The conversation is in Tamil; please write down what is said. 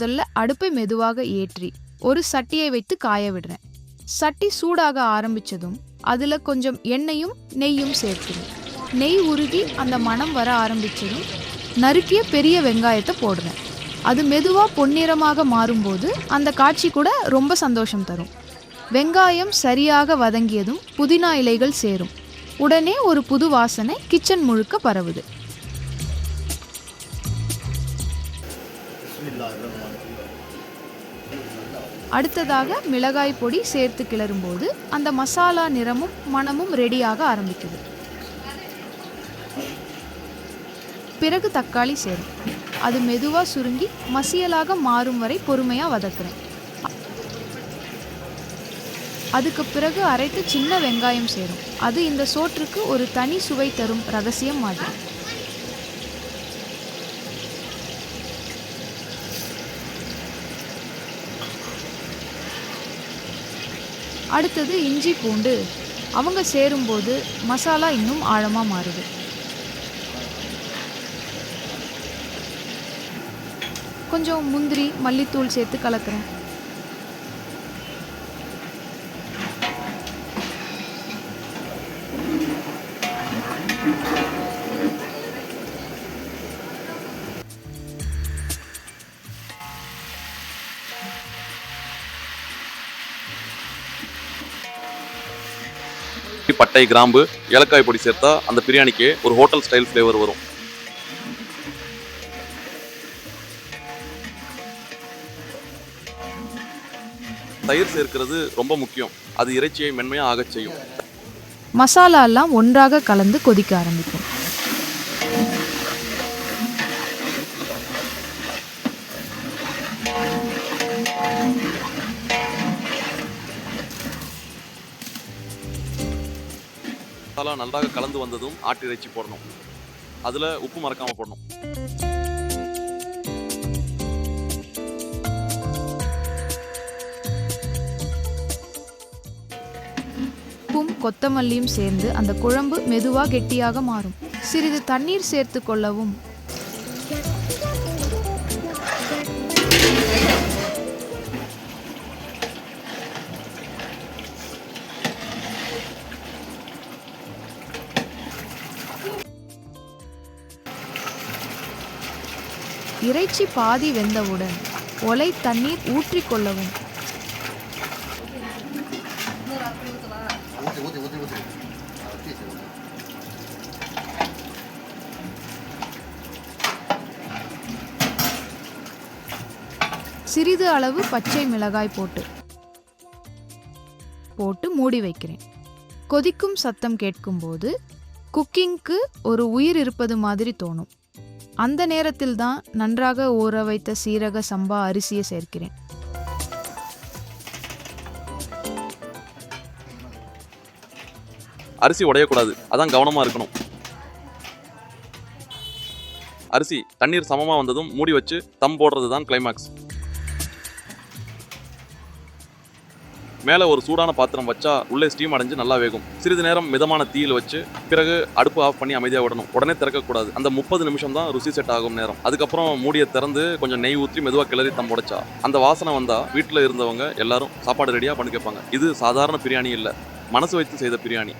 முதல்ல அடுப்பை மெதுவாக ஏற்றி ஒரு சட்டியை வைத்து காய விடுறேன். சட்டி சூடாக ஆரம்பிச்சதும் அதுல கொஞ்சம் எண்ணெயும் நெய்யும் சேர்க்கிறேன். நெய் உருகி அந்த மணம் வர ஆரம்பிச்சதும் நறுக்கிய பெரிய வெங்காயத்தை போடுறேன். அது மெதுவா பொன்னிறமாக மாறும்போது அந்த காட்சி கூட ரொம்ப சந்தோஷம் தரும். வெங்காயம் சரியாக வதங்கியதும் புதினா இலைகள் சேரும். உடனே ஒரு புது வாசனை கிச்சன் முழுக்க பரவுது. அடுத்ததாக மிளகாய் பொடி சேர்த்து கிளறும்போது அந்த மசாலா நிறமும் மணமும் ரெடியாக ஆரம்பிக்குது. பிறகு தக்காளி சேரும். அது மெதுவா சுருங்கி மசியலாக மாறும் வரை பொறுமையா வதக்குறேன். அதுக்கு பிறகு அரைத்து சின்ன வெங்காயம் சேரும். அது இந்த சோற்றுக்கு ஒரு தனி சுவை தரும் ரகசியம் மாதிரி. அடுத்தது இஞ்சி பூண்டு. அவங்க சேரும்போது மசாலா இன்னும் ஆழமா மாறுது. கொஞ்சம் முந்திரி மல்லித்தூள் சேர்த்து கலக்கிறேன். பட்டை கிராம்பு ஏலக்காய் பொடி சேர்த்தா அந்த பிரியாணிக்கு ஒரு ஹோட்டல் ஸ்டைல் ஃப்ளேவர் வரும். தயிர் சேர்க்கிறது ரொம்ப முக்கியம். அது இறைச்சியை மென்மையா ஆகச் செய்யும். மசாலா எல்லாம் ஒன்றாக கலந்து கொதிக்க ஆரம்பிக்கும். மசாலா நன்றாக கலந்து வந்ததும் ஆட்டு இறைச்சி போடணும். அதுல உப்பு மறக்காம போடணும். உப்பும் கொத்தமல்லியும் சேர்ந்து அந்த குழம்பு மெதுவா கெட்டியாக மாறும். சிறிது தண்ணீர் சேர்த்து கொள்ளவும். இறைச்சி பாதி வெந்தவுடன் ஒலை தண்ணீர் ஊற்றிக் கொள்ளவும். சிறிது அளவு பச்சை மிளகாய் போட்டு மூடி வைக்கிறேன். கொதிக்கும் சத்தம் கேட்கும்போது குக்கிங்க்கு ஒரு உயிர் இருப்பது மாதிரி தோணும். அந்த நேரத்தில் தான் நன்றாக ஊற வைத்த சீரக சம்பா அரிசியை சேர்க்கிறேன். அரிசி உடையக்கூடாது, அதான் கவனமா இருக்கணும். அரிசி தண்ணீர் சமமா வந்ததும் மூடி வச்சு தம் போடுறது தான் கிளைமாக்ஸ். மேலே ஒரு சூடான பாத்திரம் வச்சா உள்ளே ஸ்டீம் அடைஞ்சு நல்லா வேகும். சிறிது நேரம் மிதமான தீயில் வச்சு பிறகு அடுப்பு ஆஃப் பண்ணி அமைதியாக விடணும். உடனே திறக்கக்கூடாது. அந்த 30 நிமிஷம் தான் ருசி செட் ஆகும் நேரம். அதுக்கப்புறம் மூடியை திறந்து கொஞ்சம் நெய் ஊற்றி மெதுவாக கிளறி தம் உடைச்சா அந்த வாசனை வந்தா வீட்டில் இருந்தவங்க எல்லாரும் சாப்பாடு ரெடியாக பண்ணி கேட்பாங்க. இது சாதாரண பிரியாணி இல்லை, மனசு வைத்து செய்த பிரியாணி.